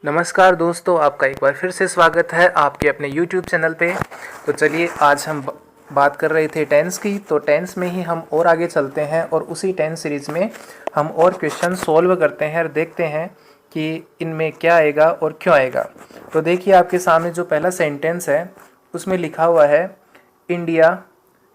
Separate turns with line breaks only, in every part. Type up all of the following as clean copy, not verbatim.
नमस्कार दोस्तों, आपका एक बार फिर से स्वागत है आपके अपने YouTube चैनल पे। तो चलिए, आज हम बात कर रहे थे टेंस की, तो टेंस में ही हम और आगे चलते हैं और उसी टेंस सीरीज़ में हम और क्वेश्चन सॉल्व करते हैं और देखते हैं कि इनमें क्या आएगा और क्यों आएगा। तो देखिए, आपके सामने जो पहला सेंटेंस है उसमें लिखा हुआ है इंडिया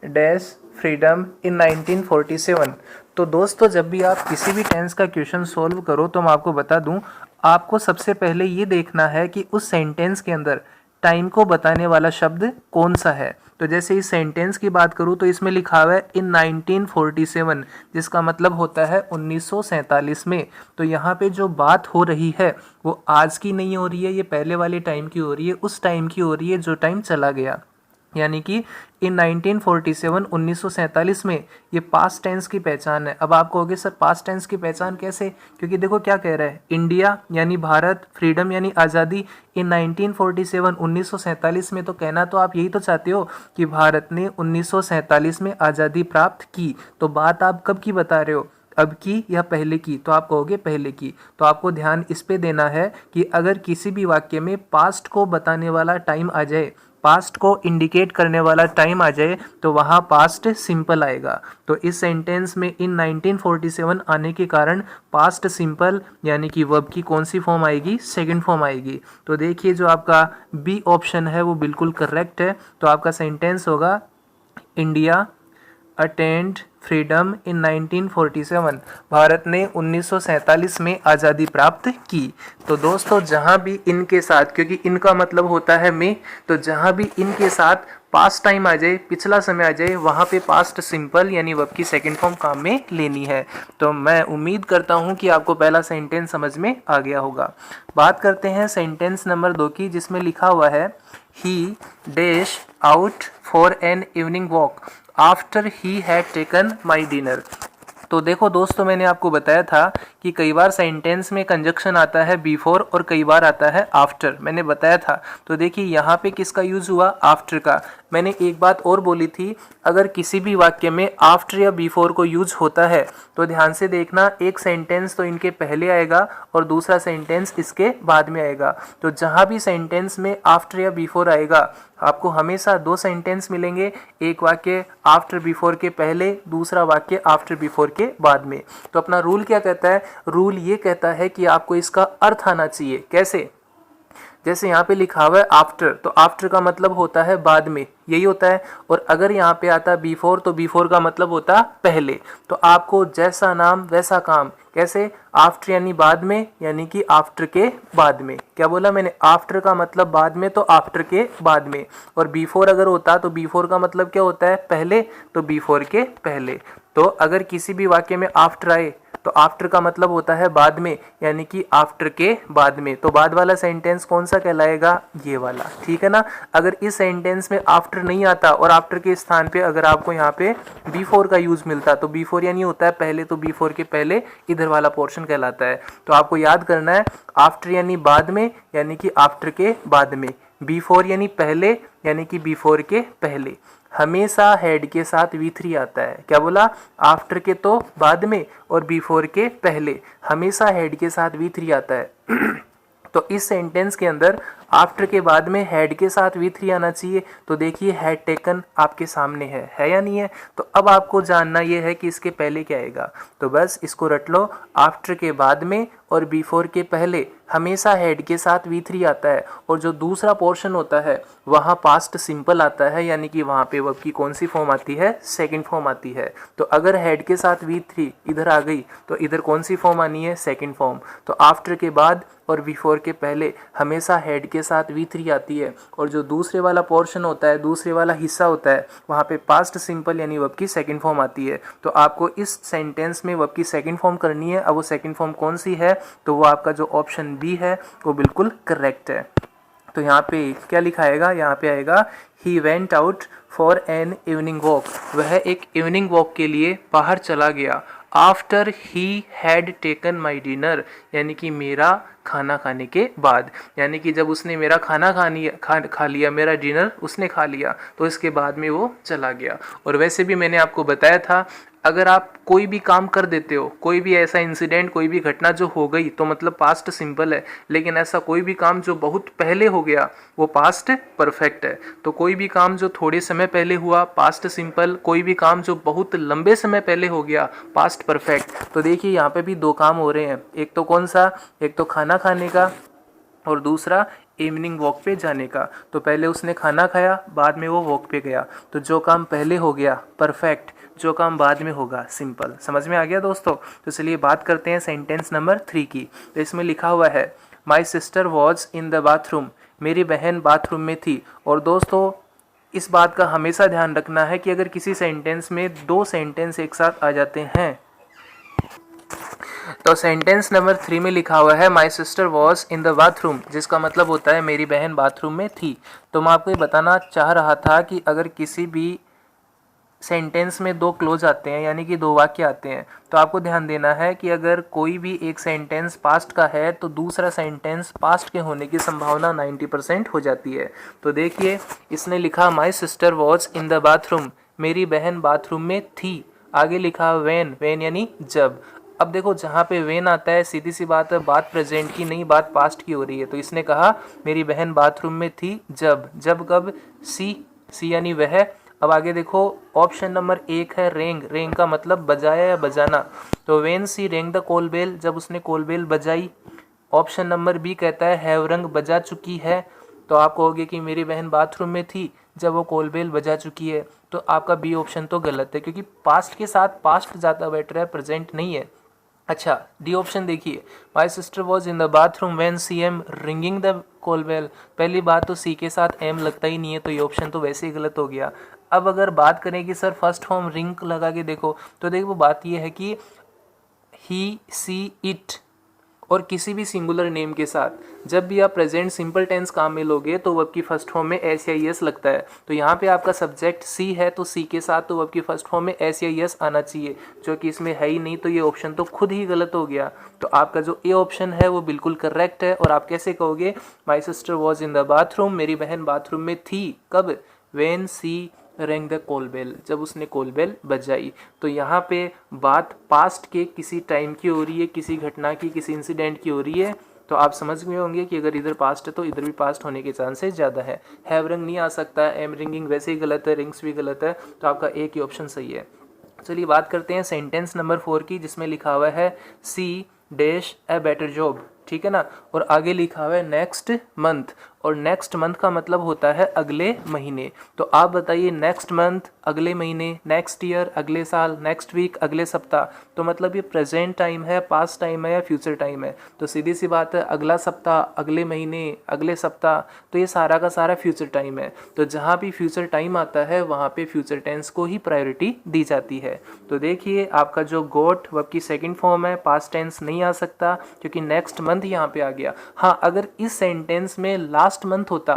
डैश फ्रीडम इन 1947। तो दोस्तों, जब भी आप किसी भी टेंस का क्वेश्चन सॉल्व करो तो मैं आपको बता दूं, आपको सबसे पहले ये देखना है कि उस सेंटेंस के अंदर टाइम को बताने वाला शब्द कौन सा है। तो जैसे इस सेंटेंस की बात करूं तो इसमें लिखा हुआ है इन 1947, जिसका मतलब होता है 1947 में। तो यहाँ पे जो बात हो रही है वो आज की नहीं हो रही है, ये पहले वाले टाइम की हो रही है, उस टाइम की हो रही है जो टाइम चला गया। यानी कि इन 1947 1947 में ये पास्ट टेंस की पहचान है। अब आप कहोगे सर पास्ट टेंस की पहचान कैसे? क्योंकि देखो क्या कह रहा है, इंडिया यानी भारत, फ्रीडम यानी आज़ादी। इन 1947 1947 में तो कहना तो आप यही तो चाहते हो कि भारत ने 1947 में आज़ादी प्राप्त की। तो बात आप कब की बता रहे हो, अब की या पहले की? तो आप कहोगे पहले की। तो आपको ध्यान इस पे देना है कि अगर किसी भी वाक्य में पास्ट को बताने वाला टाइम आ जाए, पास्ट को इंडिकेट करने वाला टाइम आ जाए, तो वहाँ पास्ट सिंपल आएगा। तो इस सेंटेंस में इन 1947 आने के कारण पास्ट सिंपल यानी कि वर्ब की कौन सी फॉर्म आएगी? सेकंड फॉर्म आएगी। तो देखिए, जो आपका बी ऑप्शन है वो बिल्कुल करेक्ट है। तो आपका सेंटेंस होगा इंडिया अटेंड फ्रीडम इन 1947। भारत ने 1947 में आज़ादी प्राप्त की। तो दोस्तों, जहाँ भी इनके साथ, क्योंकि इनका मतलब होता है में, तो जहाँ भी इनके साथ पास्ट टाइम आ जाए, पिछला समय आ जाए, वहाँ पे पास्ट सिंपल यानी वर्ब की सेकंड फॉर्म काम में लेनी है। तो मैं उम्मीद करता हूँ कि आपको पहला सेंटेंस समझ में आ गया होगा। बात करते हैं सेंटेंस नंबर 2 की, जिसमें लिखा हुआ है ही dash out for an evening walk after he had taken my dinner. तो देखो दोस्तों, मैंने आपको बताया था कि कई बार सेंटेंस में कंजक्शन आता है बिफोर और कई बार आता है आफ्टर, मैंने बताया था। तो देखिए, यहाँ पे किसका यूज हुआ? आफ्टर का। मैंने एक बात और बोली थी, अगर किसी भी वाक्य में आफ्टर या बिफोर को यूज होता है तो ध्यान से देखना, एक सेंटेंस तो इनके पहले आएगा और दूसरा सेंटेंस इसके बाद में आएगा। तो जहाँ भी सेंटेंस में आफ्टर या बिफोर आएगा, आपको हमेशा दो सेंटेंस मिलेंगे, एक वाक्य आफ्टर बिफोर के पहले, दूसरा वाक्य आफ्टर बिफोर के बाद में। तो अपना रूल क्या कहता है? रूल ये कहता है कि आपको इसका अर्थ आना चाहिए। कैसे? जैसे यहाँ पे लिखा हुआ है आफ्टर, तो आफ्टर का मतलब होता है बाद में, यही होता है। और अगर यहाँ पे आता बिफोर, तो बिफोर का मतलब होता पहले। तो आपको जैसा नाम वैसा काम। कैसे? आफ्टर यानी बाद में, यानी कि आफ्टर के बाद में। क्या बोला मैंने? आफ्टर का मतलब बाद में, तो आफ्टर के बाद में। और बिफोर अगर होता तो बिफोर का मतलब क्या होता है? पहले, तो बिफोर के पहले। तो अगर किसी भी वाक्य में आफ्टर आए तो आफ्टर का मतलब होता है बाद में, यानी कि आफ्टर के बाद में। तो बाद वाला सेंटेंस कौन सा कहलाएगा? ये वाला, ठीक है ना। अगर इस सेंटेंस में आफ्टर नहीं आता और आफ्टर के स्थान पे अगर आपको यहाँ पे बिफोर का यूज मिलता, तो बिफोर यानी होता है पहले, तो बिफोर के पहले इधर वाला पोर्शन कहलाता है। तो आपको याद करना है, आफ्टर यानी बाद में, यानी कि आफ्टर के बाद में। बिफोर यानी पहले, यानी कि बिफोर के पहले। हमेशा हेड के साथ V3 आता है। क्या बोला? आफ्टर के तो बाद में और बिफोर के पहले, हमेशा हेड के साथ V3 आता है। तो इस सेंटेंस के अंदर आफ्टर के बाद में हेड के साथ V3 आना चाहिए। तो देखिए, हैड टेकन आपके सामने है या नहीं है? तो अब आपको जानना यह है कि इसके पहले क्या आएगा। तो बस इसको रट लो, आफ्टर के बाद में और बिफोर के पहले हमेशा हेड के साथ V3 आता है। और जो दूसरा पोर्शन होता है वहाँ पास्ट सिंपल आता है, यानी कि वहाँ पे वर्ब की कौन सी फॉर्म आती है? सेकंड फॉर्म आती है। तो अगर हेड के साथ V3 इधर आ गई तो इधर कौन सी फॉर्म आनी है? Second form. तो आफ्टर के बाद और बिफोर के पहले हमेशा हेड के साथ V3 आती है। और जो दूसरे वाला पोर्शन होता है, दूसरे वाला हिस्सा होता है, वहाँ पे पास्ट सिंपल यानी वर्ब की सेकंड फॉर्म आती है। तो आपको इस सेंटेंस में वर्ब की सेकंड फॉर्म करनी है। अब वो सेकंड फॉर्म कौन सी है? तो वो आपका जो ऑप्शन बी है वो बिल्कुल करेक्ट है। तो यहाँ पे क्या लिखा आएगा? यहाँ पे आएगा he went out for an evening walk. वह एक इवनिंग वॉक के लिए बाहर चला गया। After he had taken my dinner, यानी कि मेरा खाना खाने के बाद। यानी कि जब उसने मेरा खाना खा लिया, मेरा डिनर उसने खा लिया, तो इसके बाद में वो चला गया। और वैसे भी मैंने आपको बताया था, अगर आप कोई भी काम कर देते हो, कोई भी ऐसा इंसिडेंट, कोई भी घटना जो हो गई तो मतलब पास्ट सिंपल है। लेकिन ऐसा कोई भी काम जो बहुत पहले हो गया वो पास्ट परफेक्ट है। तो कोई भी काम जो थोड़े समय पहले हुआ पास्ट सिंपल, कोई भी काम जो बहुत लंबे समय पहले हो गया पास्ट परफेक्ट। तो देखिए यहाँ पे भी दो काम हो रहे हैं, एक तो कौन सा, एक तो खाना खाने का और दूसरा इवनिंग वॉक पे जाने का। तो पहले उसने खाना खाया, बाद में वो वॉक पे गया। तो जो काम पहले हो गया परफेक्ट, जो काम बाद में होगा सिंपल। समझ में आ गया दोस्तों? तो चलिए बात करते हैं सेंटेंस नंबर 3 की। तो इसमें लिखा हुआ है माई sister was in the bathroom, मेरी बहन बाथरूम में थी। और दोस्तों इस बात का हमेशा ध्यान रखना है कि अगर किसी सेंटेंस में दो सेंटेंस एक साथ आ जाते हैं, तो सेंटेंस नंबर 3 में लिखा हुआ है माई sister was in the bathroom, जिसका मतलब होता है मेरी बहन बाथरूम में थी। तो मैं आपको ये बताना चाह रहा था कि अगर किसी भी सेंटेंस में दो क्लोज आते हैं, यानी कि दो वाक्य आते हैं, तो आपको ध्यान देना है कि अगर कोई भी एक सेंटेंस पास्ट का है तो दूसरा सेंटेंस पास्ट के होने की संभावना 90% हो जाती है। तो देखिए इसने लिखा माई sister was in the bathroom, मेरी बहन बाथरूम में थी। आगे लिखा वेन, वेन यानी जब। अब देखो जहाँ पे वेन आता है सीधी सी बात है, बात प्रेजेंट की नहीं, बात पास्ट की हो रही है। तो इसने कहा मेरी बहन बाथरूम में थी जब, जब कब, सी, सी यानी वह। अब आगे देखो ऑप्शन नंबर 1 है रेंग, रेंग का मतलब बजाया या बजाना। तो वेन सी रेंग द कोल बेल, जब उसने कोल बेल बजाई। ऑप्शन नंबर बी कहता है हैव रंग, बजा चुकी है। तो आप कहोगे कि मेरी बहन बाथरूम में थी जब वो कोल बेल बजा चुकी है। तो आपका बी ऑप्शन तो गलत है, क्योंकि पास्ट के साथ पास्ट ज़्यादा बेटर है, प्रेजेंट नहीं है। अच्छा डी ऑप्शन देखिए, my sister was in the bathroom when she am ringing the call bell. पहली बात तो सी के साथ एम लगता ही नहीं है, तो ये ऑप्शन तो वैसे ही गलत हो गया। अब अगर बात करें कि सर फर्स्ट फॉर्म रिंग लगा के देखो, तो देखो बात ये है कि ही, सी, इट और किसी भी सिंगुलर नेम के साथ जब भी आप प्रेजेंट सिंपल टेंस काम में लोगे तो वर्ब की फर्स्ट फॉर्म में एस या एस लगता है। तो यहाँ पे आपका सब्जेक्ट सी है, तो सी के साथ तो वर्ब की फर्स्ट फॉर्म में एस या एस आना चाहिए, जो कि इसमें है ही नहीं। तो ये ऑप्शन तो खुद ही गलत हो गया। तो आपका जो ए ऑप्शन है वो बिल्कुल करेक्ट है। और आप कैसे कहोगे माई sister was in the bathroom, मेरी बहन बाथरूम में थी कब, वेन सी रेंग द कोल बेल, जब उसने कोल बेल बजाई। तो यहाँ पे बात पास्ट के किसी टाइम की हो रही है, किसी घटना की, किसी इंसिडेंट की हो रही है। तो आप समझ गए होंगे कि अगर इधर पास्ट है तो इधर भी पास्ट होने के चांसेस ज़्यादा है। हैव रंग नहीं आ सकता, एम रिंगिंग वैसे ही गलत है, रिंग्स भी गलत है। तो आपका एक ही ऑप्शन सही है। चलिए बात करते हैं सेंटेंस नंबर 4 की, जिसमें लिखा हुआ है she dash a better job, ठीक है ना। और आगे लिखा हुआ है नेक्स्ट मंथ, और नेक्स्ट मंथ का मतलब होता है अगले महीने। तो आप बताइए नेक्स्ट मंथ अगले महीने, नेक्स्ट ईयर अगले साल, नेक्स्ट वीक अगले सप्ताह। तो मतलब ये प्रेजेंट टाइम है, पास्ट टाइम है या फ्यूचर टाइम है। तो सीधी सी बात है अगला सप्ताह, अगले महीने, अगले सप्ताह, तो ये सारा का सारा फ्यूचर टाइम है। तो जहाँ भी फ्यूचर टाइम आता है वहाँ पे फ्यूचर टेंस को ही प्रायोरिटी दी जाती है। तो देखिए आपका जो गोट वर्ब की सेकंड फॉर्म है, पास्ट टेंस नहीं आ सकता क्योंकि नेक्स्ट मंथ यहाँ पे आ गया। हाँ अगर इस सेंटेंस में लास्ट मंथ होता,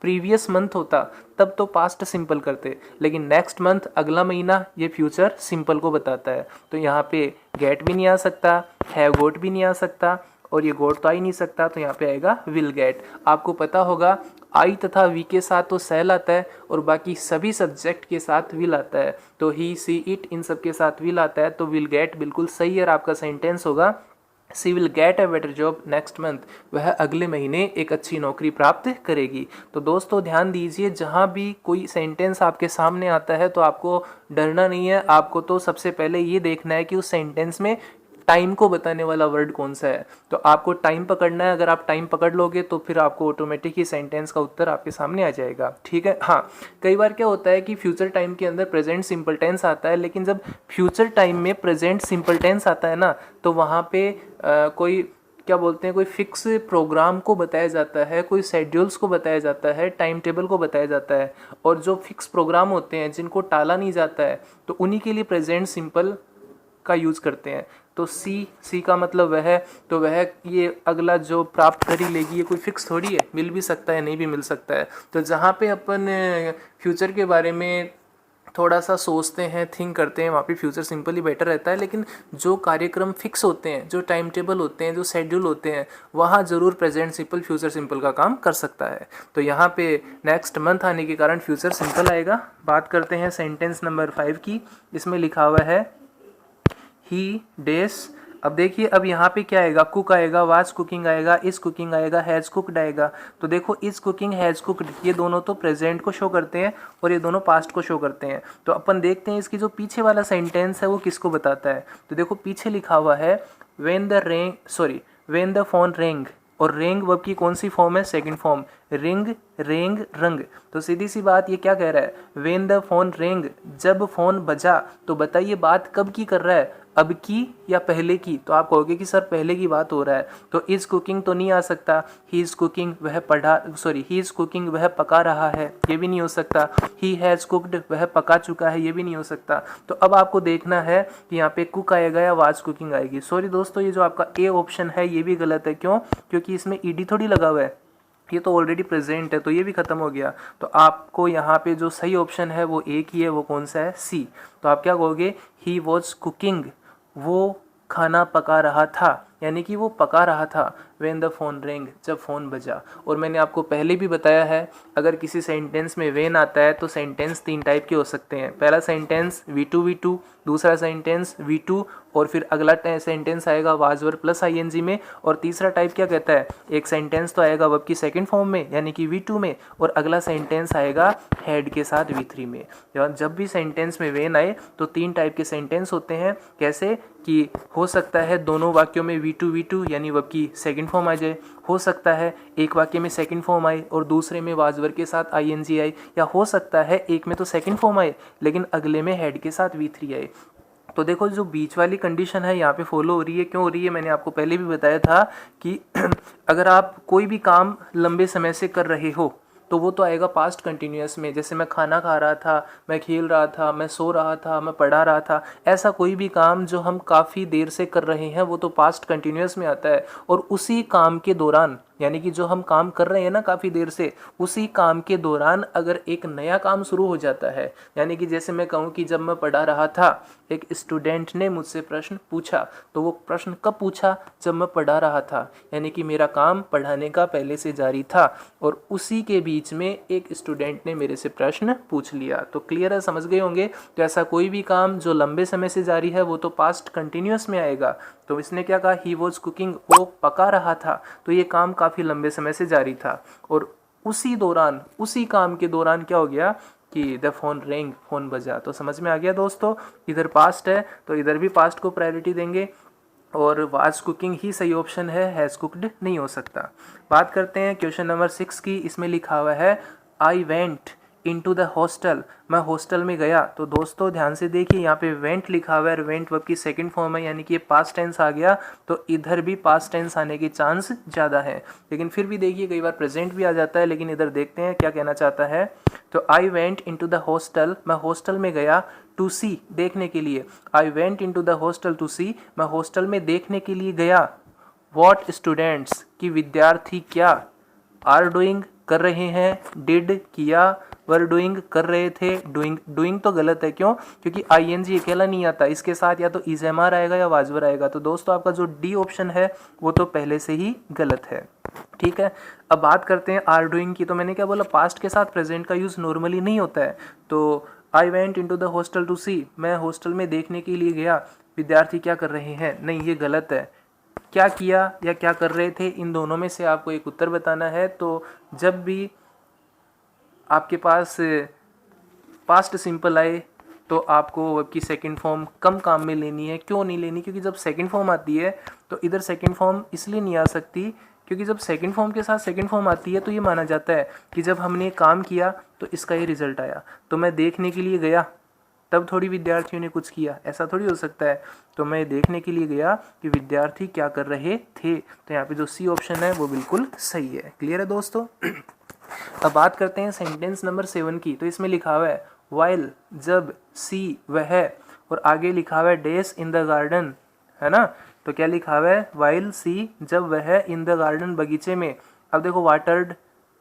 प्रीवियस मंथ होता, तब तो पास्ट सिंपल करते, लेकिन नेक्स्ट मंथ अगला महीना ये फ्यूचर सिंपल को बताता है। तो यहाँ पे गेट भी नहीं आ सकता, हैव गोट भी नहीं आ सकता, और ये गोट तो आ ही नहीं सकता। तो यहाँ पे आएगा विल गेट। आपको पता होगा आई तथा वी के साथ तो सेल आता है और बाकी सभी सब्जेक्ट के साथ विल आता है। तो ही, सी, इट इन सब के साथ विल आता है। तो विल गेट बिल्कुल सही है। आपका सेंटेंस होगा she will get a better job next month, वह अगले महीने एक अच्छी नौकरी प्राप्त करेगी। तो दोस्तों ध्यान दीजिए, जहाँ भी कोई सेंटेंस आपके सामने आता है तो आपको डरना नहीं है। आपको तो सबसे पहले ये देखना है कि उस सेंटेंस में टाइम को बताने वाला वर्ड कौन सा है। तो आपको टाइम पकड़ना है। अगर आप टाइम पकड़ लोगे तो फिर आपको ऑटोमेटिक ही सेंटेंस का उत्तर आपके सामने आ जाएगा, ठीक है। हाँ कई बार क्या होता है कि फ्यूचर टाइम के अंदर प्रेजेंट सिंपल टेंस आता है, लेकिन जब फ्यूचर टाइम में प्रेजेंट सिंपल टेंस आता है ना, तो वहाँ पे कोई क्या बोलते हैं, कोई फिक्स प्रोग्राम को बताया जाता है, कोई शेड्यूल्स को बताया जाता है, टाइम टेबल को बताया जाता है। और जो फिक्स प्रोग्राम होते हैं जिनको टाला नहीं जाता है, तो उन्हीं के लिए प्रेजेंट सिंपल का यूज़ करते हैं। तो सी का मतलब वह, तो वह ये अगला जो प्राप्त कर ही लेगी, ये कोई फिक्स थोड़ी है, मिल भी सकता है नहीं भी मिल सकता है। तो जहाँ पे अपन फ्यूचर के बारे में थोड़ा सा सोचते हैं, थिंक करते हैं, वहाँ पे फ्यूचर सिंपल ही बेटर रहता है। लेकिन जो कार्यक्रम फिक्स होते हैं, जो टाइम टेबल होते हैं, जो शेड्यूल होते हैं, वहाँ ज़रूर प्रेजेंट सिंपल फ्यूचर सिंपल का काम कर सकता है। तो यहाँ पे नेक्स्ट मंथ आने के कारण फ्यूचर सिंपल आएगा। बात करते हैं सेंटेंस नंबर 5 की, इसमें लिखा हुआ है ही डेस। अब देखिए अब यहाँ पे क्या आएगा, कुक आएगा, वाज कुकिंग आएगा, इज कुकिंग आएगा, हैज कुक्ड आएगा। तो देखो इज कुकिंग, हैज कुक्ड, ये दोनों तो प्रेजेंट को शो करते हैं और ये दोनों पास्ट को शो करते हैं। तो अपन देखते हैं इसकी जो पीछे वाला सेंटेंस है वो किसको बताता है। तो देखो पीछे लिखा हुआ है व्हेन द फोन रिंग, और रिंग वर्ब की कौन सी फॉर्म है, सेकंड फॉर्म, रिंग, रेंग, रंग। तो सीधी सी बात ये क्या कह रहा है, व्हेन द फोन रिंग, जब फोन बजा। तो बताइए बात कब की कर रहा है, अब की या पहले की। तो आप कहोगे कि सर पहले की बात हो रहा है, तो इज कुकिंग तो नहीं आ सकता, ही इज कुकिंग वह पका रहा है, ये भी नहीं हो सकता। ही हैज कुक्ड, वह पका चुका है, ये भी नहीं हो सकता। तो अब आपको देखना है कि यहाँ पे कुक आएगा या वाज कुकिंग आएगी। सॉरी दोस्तों, ये जो आपका ए ऑप्शन है ये भी गलत है। क्यों? क्योंकि इसमें ईडी थोड़ी लगा हुआ है, ये तो ऑलरेडी प्रेजेंट है, तो ये भी खत्म हो गया। तो आपको यहाँ पे जो सही ऑप्शन है वो एक ही है, वो कौन सा है, सी। तो आप क्या कहोगे, ही वॉज कुकिंग, वो खाना पका रहा था, यानी कि वो पका रहा था। व्हेन द फोन रिंग, जब फ़ोन बजा। और मैंने आपको पहले भी बताया है, अगर किसी सेंटेंस में व्हेन आता है तो सेंटेंस 3 टाइप के हो सकते हैं। पहला सेंटेंस V2, दूसरा सेंटेंस V2, और फिर अगला सेंटेंस आएगा वाज वर्ब प्लस ING में। और तीसरा टाइप क्या कहता है, एक सेंटेंस तो आएगा वर्ब की सेकंड फॉर्म में यानी कि V2 में, और अगला सेंटेंस आएगा हेड के साथ V3 में। जब भी सेंटेंस में व्हेन आए तो 3 टाइप के सेंटेंस होते हैं। कैसे कि हो सकता है दोनों वाक्यों में V2 यानी वर्ब की सेकंड फॉर्म आ जाए, हो सकता है एक वाक्य में सेकंड फॉर्म आए और दूसरे में वाज वर्ब के साथ ING आए, या हो सकता है एक में तो सेकंड फॉर्म आए लेकिन अगले में हेड के साथ V3 आए। तो देखो जो बीच वाली कंडीशन है यहाँ पे फॉलो हो रही है। क्यों हो रही है, मैंने आपको पहले भी बताया था कि अगर आप कोई भी काम लंबे समय से कर रहे हो तो वो तो आएगा पास्ट कंटिन्यूअस में। जैसे मैं खाना खा रहा था, मैं खेल रहा था, मैं सो रहा था, मैं पढ़ा रहा था, ऐसा कोई भी काम जो हम काफ़ी देर से कर रहे हैं वो तो पास्ट कंटिन्यूअस में आता है। और उसी काम के दौरान, यानी कि जो हम काम कर रहे हैं ना काफ़ी देर से, उसी काम के दौरान अगर एक नया काम शुरू हो जाता है, यानी कि जैसे मैं कहूँ कि जब मैं पढ़ा रहा था एक स्टूडेंट ने मुझसे प्रश्न पूछा, तो वो प्रश्न कब पूछा, जब मैं पढ़ा रहा था, यानी कि मेरा काम पढ़ाने का पहले से जारी था और उसी के बीच में एक स्टूडेंट ने मेरे से प्रश्न पूछ लिया। तो क्लियर है, समझ गए होंगे। तो ऐसा कोई भी काम जो लंबे समय से जारी है वो तो पास्ट कंटिन्यूअस में आएगा। तो इसने क्या कहा, ही वॉज कुकिंग, वो पका रहा था, तो ये काम काफ़ी लंबे समय से जारी था। और उसी दौरान, उसी काम के दौरान क्या हो गया कि द फोन रिंग, फोन बजा। तो समझ में आ गया दोस्तों, इधर पास्ट है तो इधर भी पास्ट को प्रायोरिटी देंगे, और वाज कुकिंग ही सही ऑप्शन है, हैज़ कुक्ड नहीं हो सकता। बात करते हैं क्वेश्चन नंबर 6 की। इसमें लिखा हुआ है आई वेंट इनटू द हॉस्टल, मैं हॉस्टल में गया। तो दोस्तों ध्यान से देखिए, यहाँ पे वेंट लिखा हुआ है, वेंट वर्ब की सेकंड फॉर्म है, यानी कि ये पास्ट टेंस आ गया, तो इधर भी पास्ट टेंस आने की चांस ज़्यादा है। लेकिन फिर भी देखिए कई बार प्रेजेंट भी आ जाता है, लेकिन इधर देखते हैं क्या कहना चाहता है। तो I went into the hostel, मैं हॉस्टल में गया, टू सी, देखने के लिए। I went into the hostel to see, मैं हॉस्टल में देखने के लिए गया। व्हाट स्टूडेंट्स, की विद्यार्थी क्या, आर डूइंग, कर रहे हैं, डिड, किया, वर डूइंग, कर रहे थे, डूइंग तो गलत है। क्यों? क्योंकि ING अकेला नहीं आता, इसके साथ या तो इज MR आएगा या वाजवर आएगा। तो दोस्तों आपका जो डी ऑप्शन है वो तो पहले से ही गलत है। ठीक है, अब बात करते हैं आर डूइंग की। तो मैंने क्या बोला, पास्ट के साथ प्रेजेंट का यूज़ नॉर्मली नहीं होता है। तो I went into the hostel to see, मैं हॉस्टल में देखने के लिए गया, विद्यार्थी क्या कर रहे हैं, नहीं ये गलत है। क्या किया या क्या कर रहे थे, इन दोनों में से आपको एक उत्तर बताना है। तो जब भी आपके पास पास्ट सिंपल आए तो आपको वर्ब की सेकंड फॉर्म कम काम में लेनी है। क्यों नहीं लेनी? क्योंकि जब सेकंड फॉर्म आती है तो इधर सेकंड फॉर्म इसलिए नहीं आ सकती क्योंकि जब सेकंड फॉर्म के साथ सेकंड फॉर्म आती है तो ये माना जाता है कि जब हमने काम किया तो इसका ये रिजल्ट आया। तो मैं देखने के लिए गया तब थोड़ी विद्यार्थियों ने कुछ किया, ऐसा थोड़ी हो सकता है। तो मैं देखने के लिए गया कि विद्यार्थी क्या कर रहे थे। तो यहाँ पे जो सी ऑप्शन है वो बिल्कुल सही है। क्लियर है दोस्तों? अब बात करते हैं सेंटेंस नंबर 7 की। तो इसमें लिखा हुआ है वाइल, जब, सी, वह, और आगे लिखा हुआ है डेस इन द गार्डन, है ना। तो क्या लिखा हुआ है, वाइल, सी, जब वह, इन द गार्डन, बगीचे में। अब देखो वाटर्ड,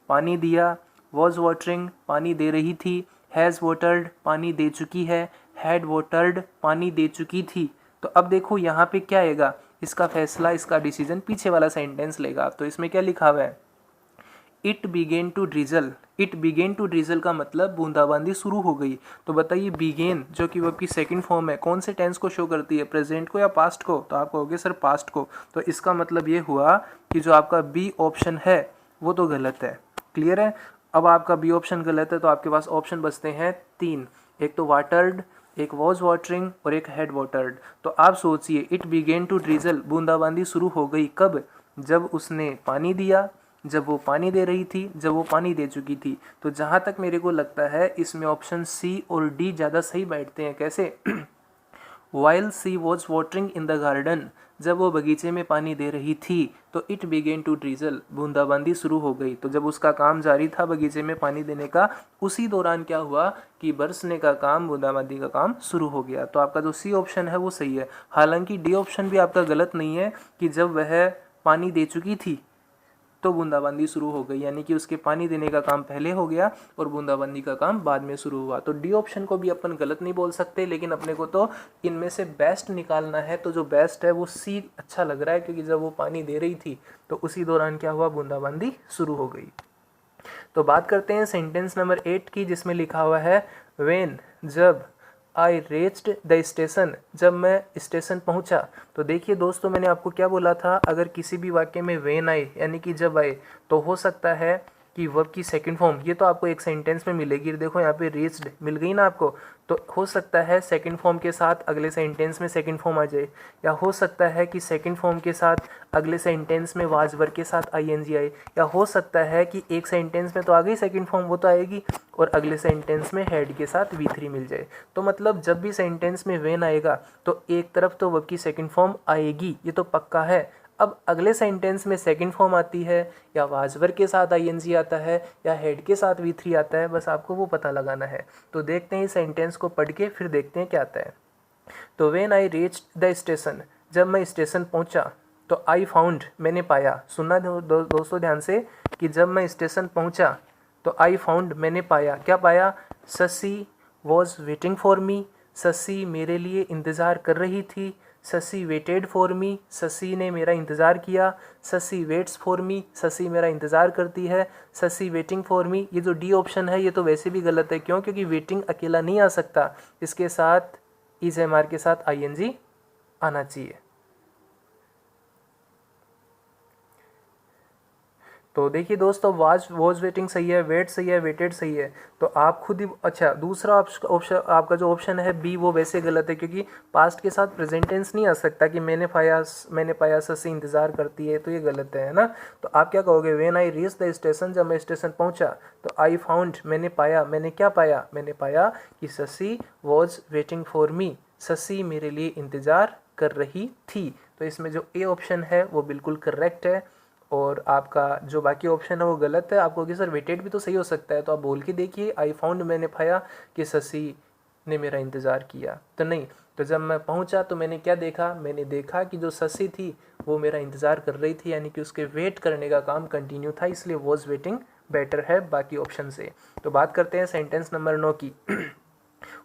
पानी दिया, वॉज वाटरिंग, पानी दे रही थी, हैज़ वाटर्ड, पानी दे चुकी है, हैड वाटर्ड, पानी दे चुकी थी। तो अब देखो यहाँ पे क्या आएगा, इसका फैसला, इसका डिसीजन पीछे वाला सेंटेंस लेगा। तो इसमें क्या लिखा हुआ है, it began to drizzle. It began to drizzle का मतलब बूंदाबांदी शुरू हो गई। तो बताइए बिगेन जो कि वो आपकी सेकंड फॉर्म है कौन से टेंस को शो करती है, प्रेजेंट को या पास्ट को? तो आप कहोगे सर पास्ट को। तो इसका मतलब ये हुआ कि जो आपका बी ऑप्शन है वो तो गलत है। क्लियर है? अब आपका बी ऑप्शन गलत है तो आपके पास ऑप्शन बचते हैं 3, एक तो वाटर्ड, एक वॉज वाटरिंग और एक हेड वाटर्ड। तो आप सोचिए इट बिगेन टू ड्रिजल, बूंदाबांदी शुरू हो गई कब? जब उसने पानी दिया, जब वो पानी दे रही थी, जब वो पानी दे चुकी थी। तो जहाँ तक मेरे को लगता है इसमें ऑप्शन सी और डी ज़्यादा सही बैठते हैं। कैसे? While she was watering in the garden, जब वो बगीचे में पानी दे रही थी तो इट बिगेन टू ड्रिजल, बूंदाबांदी शुरू हो गई। तो जब उसका काम जारी था बगीचे में पानी देने का, उसी दौरान क्या हुआ कि बरसने का काम, बूंदाबांदी का काम शुरू हो गया। तो आपका जो सी ऑप्शन है वो सही है। हालांकि डी ऑप्शन भी आपका गलत नहीं है कि जब वह पानी दे चुकी थी तो बूंदाबांदी शुरू हो गई, यानी कि उसके पानी देने का काम पहले हो गया और बूंदाबांदी का काम बाद में शुरू हुआ। तो डी ऑप्शन को भी अपन गलत नहीं बोल सकते, लेकिन अपने को तो इनमें से बेस्ट निकालना है। तो जो बेस्ट है वो सी अच्छा लग रहा है, क्योंकि जब वो पानी दे रही थी तो उसी दौरान क्या हुआ, बूंदाबांदी शुरू हो गई। तो बात करते हैं सेंटेंस नंबर 8 की, जिसमें लिखा हुआ है वेन, जब, आई रीच्ड द स्टेशन, जब मैं स्टेशन पहुंचा। तो देखिए दोस्तों मैंने आपको क्या बोला था, अगर किसी भी वाक्य में वेन आए यानी कि जब आए, तो हो सकता है कि वर्ब की सेकंड फॉर्म, ये तो आपको एक सेंटेंस में मिलेगी। देखो यहाँ पे रीच्ड मिल गई ना आपको, तो हो सकता है सेकंड फॉर्म के साथ अगले सेंटेंस में सेकंड फॉर्म आ जाए, या हो सकता है कि सेकंड फॉर्म के साथ अगले सेंटेंस में वाज वर्ब के साथ आईएनजी आए, या हो सकता है कि एक सेंटेंस में तो आ गई सेकंड फॉर्म, वो तो आएगी, और अगले सेंटेंस में हेड के साथ V3 मिल जाए। तो मतलब जब भी सेंटेंस में वेन आएगा तो एक तरफ तो वर्ब की सेकंड फॉर्म आएगी, ये तो पक्का है। अब अगले सेंटेंस में सेकंड फॉर्म आती है, या वाजवर के साथ आईएनजी आता है, या हेड के साथ V3 आता है, बस आपको वो पता लगाना है। तो देखते हैं इस सेंटेंस को पढ़ के, फिर देखते हैं क्या आता है। तो when I reached the station, जब मैं स्टेशन पहुंचा, तो आई फाउंड, मैंने पाया। सुनना दोस्तों ध्यान से कि जब मैं स्टेशन पहुंचा तो आई फाउंड, मैंने पाया। क्या पाया? Shashi was waiting for me, Shashi मेरे लिए इंतज़ार कर रही थी। Shashi waited for me, Shashi ने मेरा इंतज़ार किया। Shashi waits for me, Shashi मेरा इंतज़ार करती है। शशि वेटिंग फॉर मी, ये जो डी ऑप्शन है ये तो वैसे भी गलत है। क्यों? क्योंकि वेटिंग अकेला नहीं आ सकता, इसके साथ इज एम आर के साथ आईएनजी आना चाहिए। तो देखिए दोस्तों, वॉज वेटिंग सही है, वेट सही है, वेटेड सही है। तो आप खुद ही, अच्छा दूसरा ऑप्शन, आपका जो ऑप्शन है बी, वो वैसे गलत है, क्योंकि पास्ट के साथ प्रेजेंट टेंस नहीं आ सकता कि मैंने पाया शशि इंतजार करती है, तो ये गलत है ना। तो आप क्या कहोगे? When I reach the station, जब मैं स्टेशन पहुंचा, तो आई फाउंड, मैंने पाया। मैंने क्या पाया? मैंने पाया कि Shashi was waiting for me, Shashi मेरे लिए इंतजार कर रही थी। तो इसमें जो ए ऑप्शन है वो बिल्कुल करेक्ट है, और आपका जो बाकी ऑप्शन है वो गलत है। आपको कि सर वेटेड भी तो सही हो सकता है, तो आप बोल के देखिए आई फाउंड, मैंने पाया कि शशि ने मेरा इंतज़ार किया। तो नहीं, तो जब मैं पहुंचा तो मैंने क्या देखा? मैंने देखा कि जो शशि थी वो मेरा इंतज़ार कर रही थी, यानी कि उसके वेट करने का काम कंटिन्यू था, इसलिए वॉज वेटिंग बेटर है बाकी ऑप्शन से। तो बात करते हैं सेंटेंस नंबर 9 की।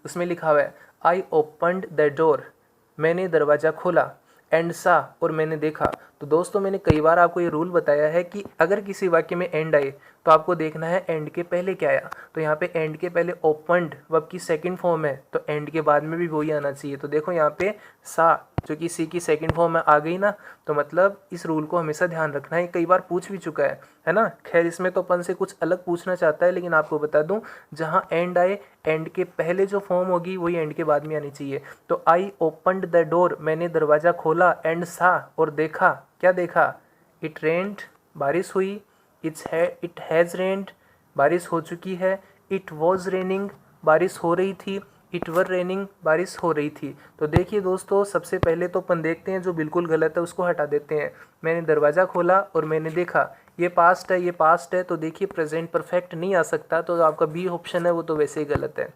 उसमें लिखा हुआ है आई ओपनड द डोर, मैंने दरवाज़ा खोला, एंड सा, और मैंने देखा। तो दोस्तों मैंने कई बार आपको ये रूल बताया है कि अगर किसी वाक्य में एंड आए तो आपको देखना है एंड के पहले क्या आया। तो यहाँ पे एंड के पहले ओपनड वर्ब की सेकंड फॉर्म है, तो एंड के बाद में भी वही आना चाहिए। तो देखो यहाँ पे सा जो कि सी की सेकंड फॉर्म में आ गई ना, तो मतलब इस रूल को हमेशा ध्यान रखना है। कई बार पूछ भी चुका है ना। खैर इसमें तो अपन से कुछ अलग पूछना चाहता है, लेकिन आपको बता दूं जहाँ एंड आए, एंड के पहले जो फॉर्म होगी वही एंड के बाद में आनी चाहिए। तो आई ओपनड द डोर, मैंने दरवाज़ा खोला, एंड सा, और देखा। क्या देखा? इट रेन्ड, बारिश हुई। इट हैज़ रेन्ड, बारिश हो चुकी है। इट वॉज रेनिंग, बारिश हो रही थी। इट वर रेनिंग, बारिश हो रही थी। तो देखिए दोस्तों, सबसे पहले तो अपन देखते हैं जो बिल्कुल गलत है उसको हटा देते हैं। मैंने दरवाज़ा खोला और मैंने देखा, ये पास्ट है, ये पास्ट है, तो देखिए प्रेजेंट परफेक्ट नहीं आ सकता, तो आपका बी ऑप्शन है वो तो वैसे ही गलत है।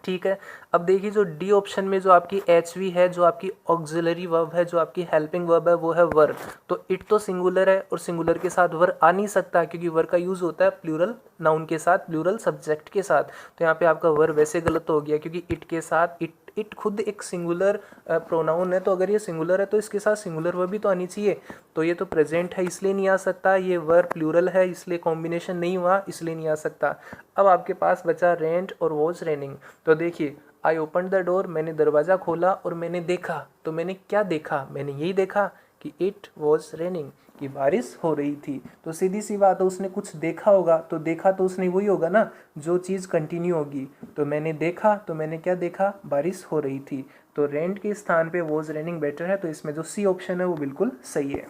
ठीक है, अब देखिए जो डी ऑप्शन में जो आपकी HV है, जो आपकी ऑक्सिलरी वर्ब है, जो आपकी हेल्पिंग वर्ब है, वो है वर। तो इट तो सिंगुलर है, और सिंगुलर के साथ वर आ नहीं सकता, क्योंकि वर का यूज़ होता है प्लूरल नाउन के साथ, प्लूरल सब्जेक्ट के साथ। तो यहाँ पे आपका वर वैसे गलत हो गया, क्योंकि इट के साथ, इट इट खुद एक सिंगुलर प्रोनाउन है, तो अगर ये सिंगुलर है तो इसके साथ सिंगुलर वर्ब भी तो आनी चाहिए। तो ये तो प्रेजेंट है इसलिए नहीं आ सकता, ये वर्ब प्लूरल है इसलिए कॉम्बिनेशन नहीं हुआ इसलिए नहीं आ सकता। अब आपके पास बचा रेंट और वॉज रेनिंग। तो देखिए, आई ओपन द डोर, मैंने दरवाज़ा खोला और मैंने देखा। तो मैंने क्या देखा? मैंने यही देखा कि इट वॉज रेनिंग, कि बारिश हो रही थी। तो सीधी सी बात है, उसने कुछ देखा होगा, तो देखा तो उसने वही होगा ना जो चीज़ कंटिन्यू होगी। तो मैंने देखा, तो मैंने क्या देखा? बारिश हो रही थी। तो रेंट के स्थान पे वॉज रेनिंग बेटर है, तो इसमें जो सी ऑप्शन है वो बिल्कुल सही है।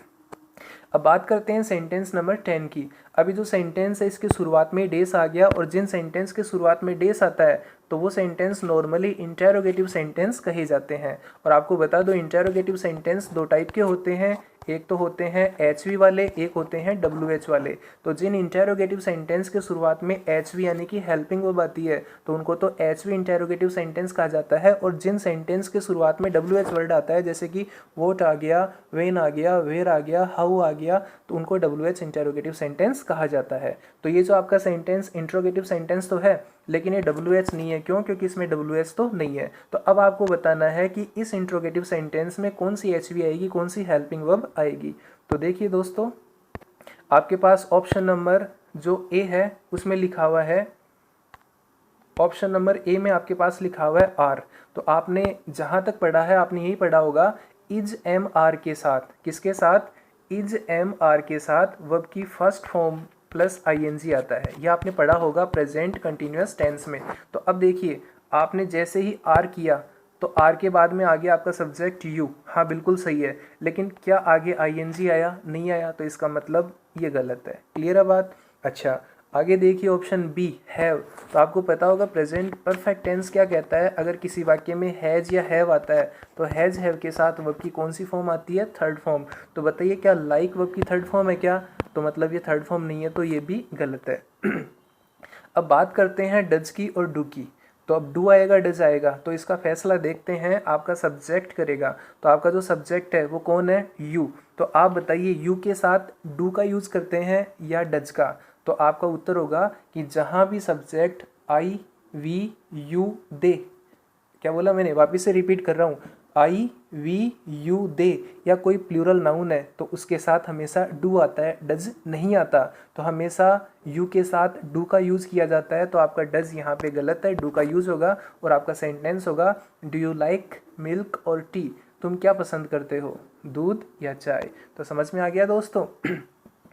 अब बात करते हैं सेंटेंस नंबर 10 की। अभी जो सेंटेंस है इसकी शुरुआत में डेस आ गया, और जिन सेंटेंस के शुरुआत में डेस आता है तो वो सेंटेंस नॉर्मली इंटेरोगेटिव सेंटेंस कहे जाते हैं। और आपको बता दो, इंटेरोगेटिव सेंटेंस दो टाइप के होते हैं, एक तो होते हैं HV वाले, एक होते हैं WH वाले। तो जिन इंटेरोगेटिव सेंटेंस के शुरुआत में HV यानी कि हेल्पिंग वर्ब आती है तो उनको तो HV इंटेरोगेटिव सेंटेंस कहा जाता है, और जिन सेंटेंस के शुरुआत में WH वर्ड आता है, जैसे कि वोट आ गया, वेन आ गया, वेयर आ गया, हाउ आ गया, तो उनको WH इंटेरोगेटिव सेंटेंस कहा जाता है। तो ये जो आपका सेंटेंस इंट्रोगेटिव सेंटेंस तो है, लेकिन ये WH नहीं है। क्यों? क्योंकि इसमें WH तो नहीं है। तो अब आपको बताना है कि इस इंट्रोगेटिव सेंटेंस में कौन सी HV आएगी, कौन सी हेल्पिंग वर्ब आएगी। तो देखिए दोस्तों, आपके पास ऑप्शन नंबर जो A है उसमें लिखा हुआ है, ऑप्शन नंबर A में आपके पास लिखा हुआ है R। तो आपने जहां तक पढ़ा है आपने यही पढ़ा होगा, इज एम आर के साथ, किसके साथ? इज एम आर के साथ वर्ब की फर्स्ट फॉर्म प्लस ING आता है। यह आपने पढ़ा होगा प्रेजेंट कंटिन्यूअस टेंस में। तो अब देखिए, आपने जैसे ही R किया तो R के बाद में आ गया आपका सब्जेक्ट यू। हाँ बिल्कुल सही है, लेकिन क्या आगे ING आया? नहीं आया। तो इसका मतलब ये गलत है। क्लियर है बात? अच्छा, आगे देखिए ऑप्शन बी हैव। तो आपको पता होगा प्रेजेंट परफेक्ट टेंस क्या कहता है, अगर किसी वाक्य में हैज या हैव आता है तो हैज हैव के साथ वर्ब की कौन सी फॉर्म आती है? Third form. तो बताइए, क्या लाइक वर्ब की थर्ड फॉर्म है क्या? तो मतलब ये थर्ड फॉर्म नहीं है, तो ये भी गलत है। अब बात करते हैं डज की और डू की। तो अब डू आएगा, डज आएगा, तो इसका फैसला देखते हैं, आपका सब्जेक्ट करेगा। तो आपका जो सब्जेक्ट है वो कौन है? यू। तो आप बताइए, यू के साथ डू का यूज करते हैं या डज का? तो आपका उत्तर होगा कि जहां भी subject I we you they, क्या बोला मैंने? वापिस से रिपीट कर रहा हूँ, आई वी यू दे या कोई प्लूरल नाउन है तो उसके साथ हमेशा डू आता है, डज नहीं आता। तो हमेशा यू के साथ डू का यूज़ किया जाता है। तो आपका डज यहाँ पे गलत है, डू का यूज़ होगा, और आपका सेंटेंस होगा, डू यू लाइक मिल्क और टी? तुम क्या पसंद करते हो, दूध या चाय? तो समझ में आ गया दोस्तों।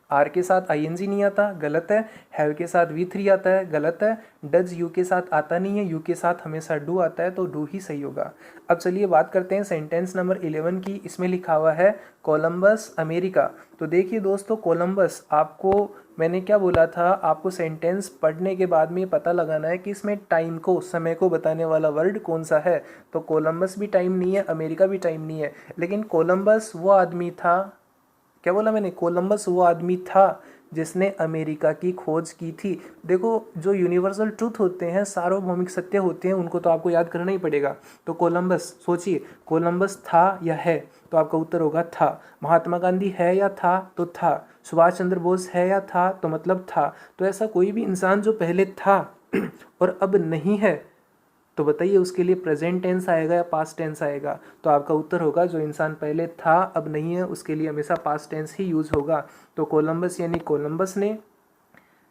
आर के साथ ING नहीं आता, गलत है। हैव के साथ V3 आता है, गलत है। डज यू के साथ आता नहीं है, यू के साथ हमेशा डू आता है, तो डू ही सही होगा। अब चलिए बात करते हैं सेंटेंस नंबर 11 की। इसमें लिखा हुआ है कोलंबस अमेरिका। तो देखिए दोस्तों, कोलंबस, आपको मैंने क्या बोला था, आपको सेंटेंस पढ़ने के बाद में पता लगाना है कि इसमें टाइम को, समय को बताने वाला वर्ड कौन सा है। तो कोलंबस भी टाइम नहीं है, अमेरिका भी टाइम नहीं है, लेकिन कोलंबस वो आदमी था, क्या बोला मैंने? कोलंबस वो आदमी था जिसने अमेरिका की खोज की थी। देखो, जो यूनिवर्सल ट्रूथ होते हैं, सार्वभौमिक सत्य होते हैं, उनको तो आपको याद करना ही पड़ेगा। तो कोलंबस, सोचिए, कोलंबस था या है? तो आपका उत्तर होगा था। महात्मा गांधी है या था? तो था। सुभाष चंद्र बोस है या था? तो मतलब था। तो ऐसा कोई भी इंसान जो पहले था और अब नहीं है, तो बताइए उसके लिए प्रेजेंट टेंस आएगा या पास्ट टेंस आएगा? तो आपका उत्तर होगा, जो इंसान पहले था अब नहीं है, उसके लिए हमेशा पास्ट टेंस ही यूज होगा। तो कोलंबस यानी कोलंबस ने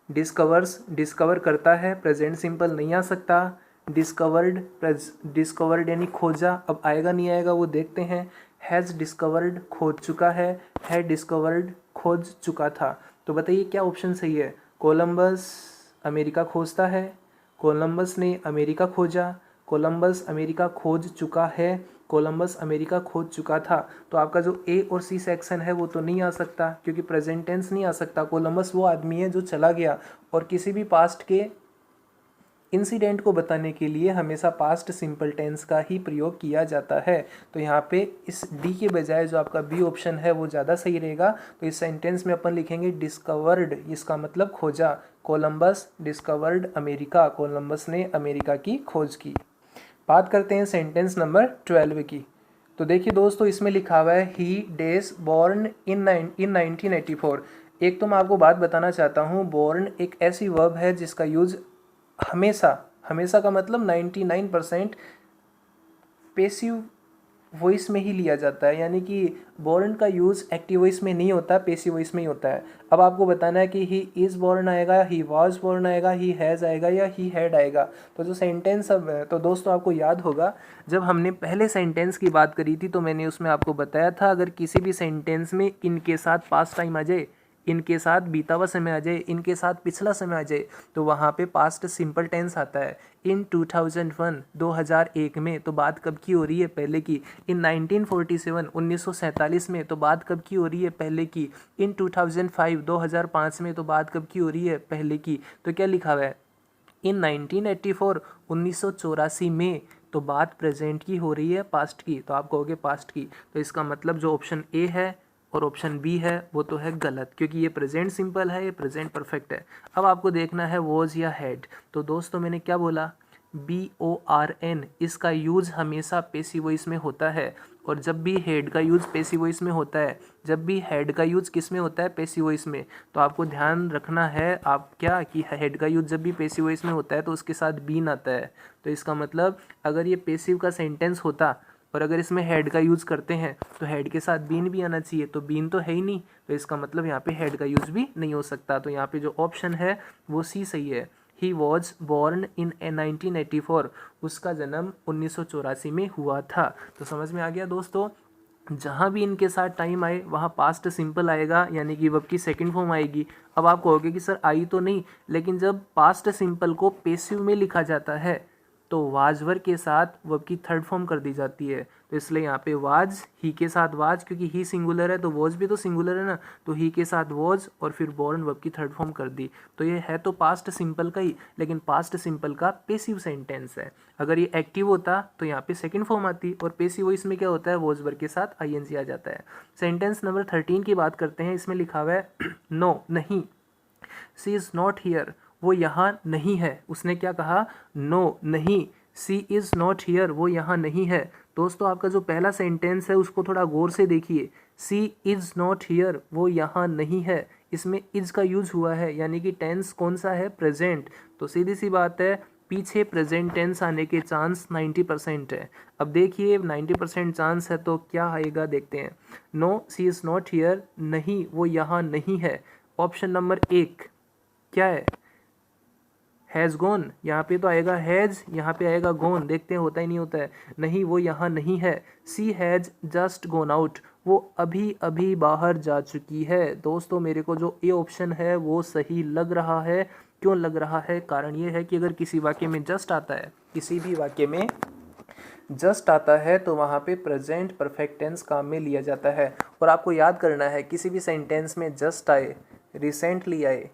डिस्कवर करता है, प्रेजेंट सिंपल नहीं आ सकता। डिस्कवर्ड यानी खोजा, अब आएगा नहीं आएगा वो देखते हैं। हैज़ डिस्कवर्ड खोज चुका है डिस्कवर्ड खोज चुका था। तो बताइए क्या ऑप्शन सही है? कोलंबस अमेरिका खोजता है, कोलंबस ने अमेरिका खोजा, कोलंबस अमेरिका खोज चुका है, कोलंबस अमेरिका खोज चुका था। तो आपका जो A और C सेक्शन है वो तो नहीं आ सकता, क्योंकि प्रेजेंट टेंस नहीं आ सकता। कोलंबस वो आदमी है जो चला गया, और किसी भी पास्ट के इंसिडेंट को बताने के लिए हमेशा पास्ट सिंपल टेंस का ही प्रयोग किया जाता है। तो यहाँ पे इस डी के बजाय जो आपका बी ऑप्शन है वो ज़्यादा सही रहेगा। तो इस सेंटेंस में अपन लिखेंगे डिस्कवर्ड, इसका मतलब खोजा। कोलंबस डिस्कवर्ड अमेरिका, कोलंबस ने अमेरिका की खोज की। बात करते हैं सेंटेंस नंबर 12 की। तो देखिए दोस्तों, इसमें लिखा हुआ है ही डेज बॉर्न इन 1984। एक तो मैं आपको बात बताना चाहता हूँ, बॉर्न एक ऐसी वर्ब है जिसका यूज हमेशा, हमेशा का मतलब 99% पेसिव वॉइस में ही लिया जाता है, यानी कि बोर्न का यूज़ एक्टिव वॉइस में नहीं होता, पेसिव वॉइस में ही होता है। अब आपको बताना है कि ही इज़ बोर्न आएगा, ही वाज बोर्न आएगा, ही हैज़ आएगा या ही हैड आएगा। तो जो सेंटेंस अब तो दोस्तों आपको याद होगा जब हमने पहले सेंटेंस की बात करी थी तो मैंने उसमें आपको बताया था अगर किसी भी सेंटेंस में इनके साथ पास्ट टाइम आ जाए, इनके साथ बीता हुआ समय आ जाए, इनके साथ पिछला समय आ जाए तो वहाँ पे पास्ट सिंपल टेंस आता है। इन 2001 2001 में तो बात कब की हो रही है, पहले की। इन 1947 1947 में तो बात कब की हो रही है, पहले की। इन 2005 2005 में तो बात कब की हो रही है, पहले की। तो क्या लिखा हुआ है, इन 1984 1984 में तो बात प्रेजेंट की हो रही है, पास्ट की। तो आप कहोगे पास्ट की, तो इसका मतलब जो ऑप्शन ए है और ऑप्शन बी है वो तो है गलत, क्योंकि ये प्रेजेंट सिंपल है, ये प्रेजेंट परफेक्ट है। अब आपको देखना है वॉज या हैड। तो दोस्तों मैंने क्या बोला, BORN इसका यूज़ हमेशा पेसिव वॉइस में होता है, और जब भी हेड का यूज़ पेसिव वॉइस में होता है, जब भी हेड का यूज़ किस में होता है, पेसिव वॉइस में। तो आपको ध्यान रखना है आप क्या कि हेड का यूज़ जब भी पेसिव वॉइस में होता है तो उसके साथ बीन आता है। तो इसका मतलब अगर ये पेसिव का सेंटेंस होता और अगर इसमें हेड का यूज़ करते हैं तो हेड के साथ बीन भी आना चाहिए, तो बीन तो है ही नहीं, तो इसका मतलब यहाँ पे हेड का यूज़ भी नहीं हो सकता। तो यहाँ पे जो ऑप्शन है वो सी सही है। ही वॉज बॉर्न इन 1984, उसका जन्म 1984 में हुआ था। तो समझ में आ गया दोस्तों, जहाँ भी इनके साथ टाइम आए वहाँ पास्ट सिंपल आएगा, यानी कि वर्ब की सेकंड फॉर्म आएगी। अब आप कहोगे कि सर आई तो नहीं, लेकिन जब पास्ट सिंपल को पेसिव में लिखा जाता है तो वाज वर्ब के साथ वर्ब की थर्ड फॉर्म कर दी जाती है। तो इसलिए यहाँ पे वाज, ही के साथ वाज, क्योंकि ही सिंगुलर है तो वॉज भी तो सिंगुलर है ना, तो ही के साथ वॉज और फिर बॉर्न वर्ब की थर्ड फॉर्म कर दी। तो ये है तो पास्ट सिंपल का ही, लेकिन पास्ट सिंपल का पेसिव सेंटेंस है। अगर ये एक्टिव होता तो यहाँ पे सेकंड फॉर्म आती, और पेसिव वॉइस में क्या होता है, वॉज वर्ब के साथ ING आ जाता है। सेंटेंस नंबर 13 की बात करते हैं। इसमें लिखा हुआ है नो नहीं, सी इज़ नॉट हियर, वो यहाँ नहीं है। उसने क्या कहा, नो नहीं, सी इज़ नॉट हियर, वो यहाँ नहीं है। दोस्तों आपका जो पहला सेंटेंस है उसको थोड़ा गौर से देखिए। सी इज़ नॉट हियर, वो यहाँ नहीं है, इसमें इज का यूज हुआ है, यानी कि टेंस कौन सा है, प्रेजेंट। तो सीधी सी बात है पीछे प्रेजेंट टेंस आने के चांस 90% है। अब देखिए 90% चांस है तो क्या आएगा देखते हैं। No she is not here, नहीं वो यहाँ नहीं है। ऑप्शन नंबर 1 क्या है, हैज़ गॉन। यहाँ पे तो आएगा हैज़, यहाँ पे आएगा गॉन। देखते हैं होता ही नहीं होता है। नहीं वो यहाँ नहीं है। सी हैज़ जस्ट गॉन आउट, वो अभी अभी बाहर जा चुकी है। दोस्तों मेरे को जो ए ऑप्शन है वो सही लग रहा है। क्यों लग रहा है, कारण ये है कि अगर किसी वाक्य में जस्ट आता है, किसी भी वाक्य में जस्ट आता है तो वहाँ पे प्रेजेंट परफेक्ट टेंस काम में लिया जाता है। और आपको याद करना है किसी भी सेंटेंस में जस्ट आए, रिसेंटली आए,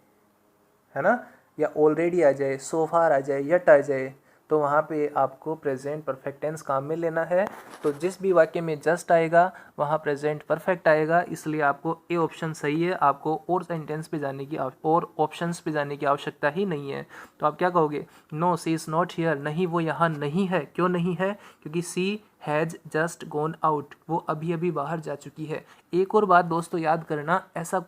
है ना, या ऑलरेडी आ जाए, सो फार आ जाए, यट आ जाए, तो वहाँ पे आपको प्रेजेंट परफेक्ट टेंस काम में लेना है। तो जिस भी वाक्य में जस्ट आएगा वहाँ प्रेजेंट परफेक्ट आएगा, इसलिए आपको ए ऑप्शन सही है। आपको और सेंटेंस पे जाने की और ऑप्शंस पे जाने की आवश्यकता ही नहीं है। तो आप क्या कहोगे, no she is not here, नहीं वो यहाँ नहीं है। क्यों नहीं है, क्योंकि she has just gone out, वो अभी अभी बाहर जा चुकी है। एक और बात दोस्तों याद करना, ऐसा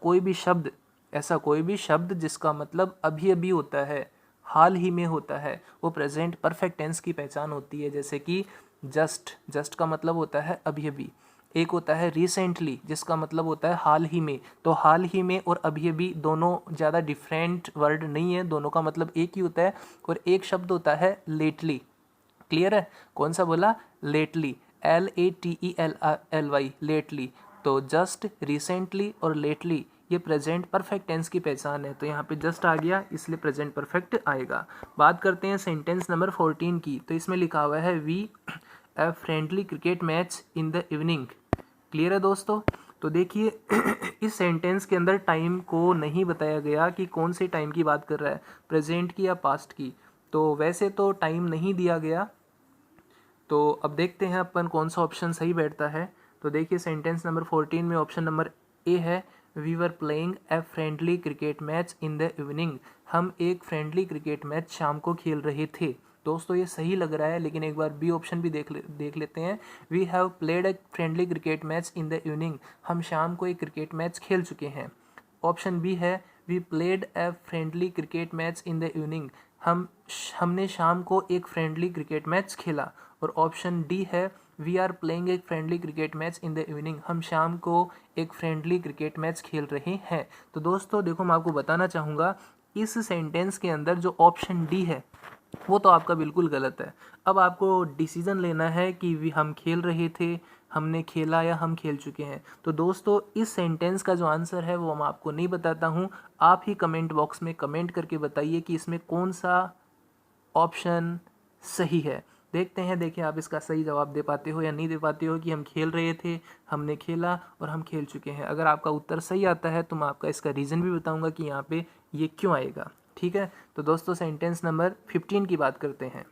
कोई भी शब्द जिसका मतलब अभी अभी होता है, हाल ही में होता है, वो प्रेजेंट परफेक्ट टेंस की पहचान होती है। जैसे कि जस्ट का मतलब होता है अभी अभी। एक होता है रिसेंटली जिसका मतलब होता है हाल ही में। तो हाल ही में और अभी अभी दोनों ज़्यादा डिफरेंट वर्ड नहीं है, दोनों का मतलब एक ही होता है। और एक शब्द होता है लेटली। क्लियर है, कौन सा बोला, लेटली, LATELY, लेटली। तो जस्ट, रिसेंटली और लेटली ये प्रेजेंट परफेक्ट टेंस की पहचान है। तो यहाँ पे जस्ट आ गया इसलिए प्रेजेंट परफेक्ट आएगा। बात करते हैं सेंटेंस नंबर 14 की। तो इसमें लिखा हुआ है V A friendly cricket match in the evening. Clear है दोस्तों। तो देखिए इस सेंटेंस के अंदर टाइम को नहीं बताया गया कि कौन से टाइम की बात कर रहा है, प्रेजेंट की या पास्ट की। तो वैसे तो टाइम नहीं दिया गया, तो अब देखते हैं अपन कौन सा ऑप्शन सही बैठता है। तो देखिए सेंटेंस नंबर 14 में ऑप्शन नंबर ए है, we were playing a friendly cricket match in the evening. हम एक फ्रेंडली क्रिकेट मैच शाम को खेल रहे थे। दोस्तों ये सही लग रहा है, लेकिन एक बार बी ऑप्शन भी देख लेते हैं। We have played a friendly cricket match in the evening, हम शाम को एक क्रिकेट मैच खेल चुके हैं। ऑप्शन बी है we played a friendly cricket match in the evening, हमने शाम को एक फ्रेंडली क्रिकेट मैच खेला। और ऑप्शन डी है वी आर प्लेइंग एक friendly cricket match in the evening, हम शाम को एक फ्रेंडली क्रिकेट मैच खेल रहे हैं। तो दोस्तों देखो, मैं आपको बताना चाहूँगा इस सेंटेंस के अंदर जो ऑप्शन डी है वो तो आपका बिल्कुल गलत है। अब आपको डिसीज़न लेना है कि हम खेल रहे थे, हमने खेला, या हम खेल चुके हैं। तो दोस्तों इस सेंटेंस का जो आंसर है वो मैं आपको नहीं बताता हूँ, आप ही कमेंट बॉक्स में कमेंट करके बताइए कि इसमें कौन सा ऑप्शन सही है। देखते हैं, देखिए आप इसका सही जवाब दे पाते हो या नहीं दे पाते हो कि हम खेल रहे थे, हमने खेला और हम खेल चुके हैं। अगर आपका उत्तर सही आता है तो मैं आपका इसका रीज़न भी बताऊंगा कि यहाँ पे ये क्यों आएगा। ठीक है, तो दोस्तों सेंटेंस नंबर 15 की बात करते हैं।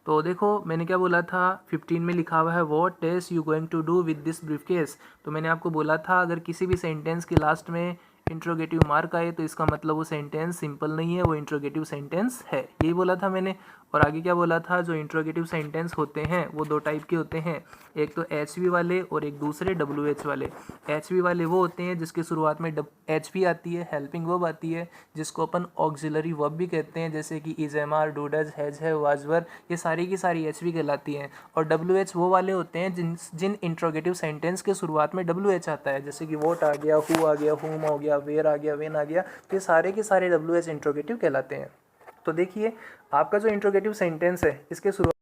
तो देखो मैंने क्या बोला था, 15 में लिखा हुआ है what test you going to do with this briefcase. तो मैंने आपको बोला था अगर किसी भी सेंटेंस के लास्ट में इंट्रोगेटिव मार्क आए तो इसका मतलब वो सेंटेंस सिंपल नहीं है, वो इंट्रोगेटिव सेंटेंस है, यही बोला था मैंने। और आगे क्या बोला था, जो इंट्रोगेटिव सेंटेंस होते हैं वो दो टाइप के होते हैं, एक तो HV वाले और एक दूसरे WH वाले। HV वाले वो होते हैं जिसके शुरुआत में HP आती है, हेल्पिंग वर्ब आती है, जिसको अपन ऑक्सिलरी वर्ब भी कहते हैं, जैसे कि is, am are, do, does, has, है, वाज, वर, ये सारी की सारी HV कहलाती हैं। और WH वो वाले होते हैं जिन इंट्रोगेटिव सेंटेंस के शुरुआत में WH आता है, जैसे कि वॉट आ गया, हु आ गया, हुम हो गया, वेयर आ गया, वेन आ गया, तो ये सारे के सारे WH इंट्रोगेटिव कहलाते हैं। तो देखिए आपका जो इंट्रोगेटिव सेंटेंस है इसके शुरुआत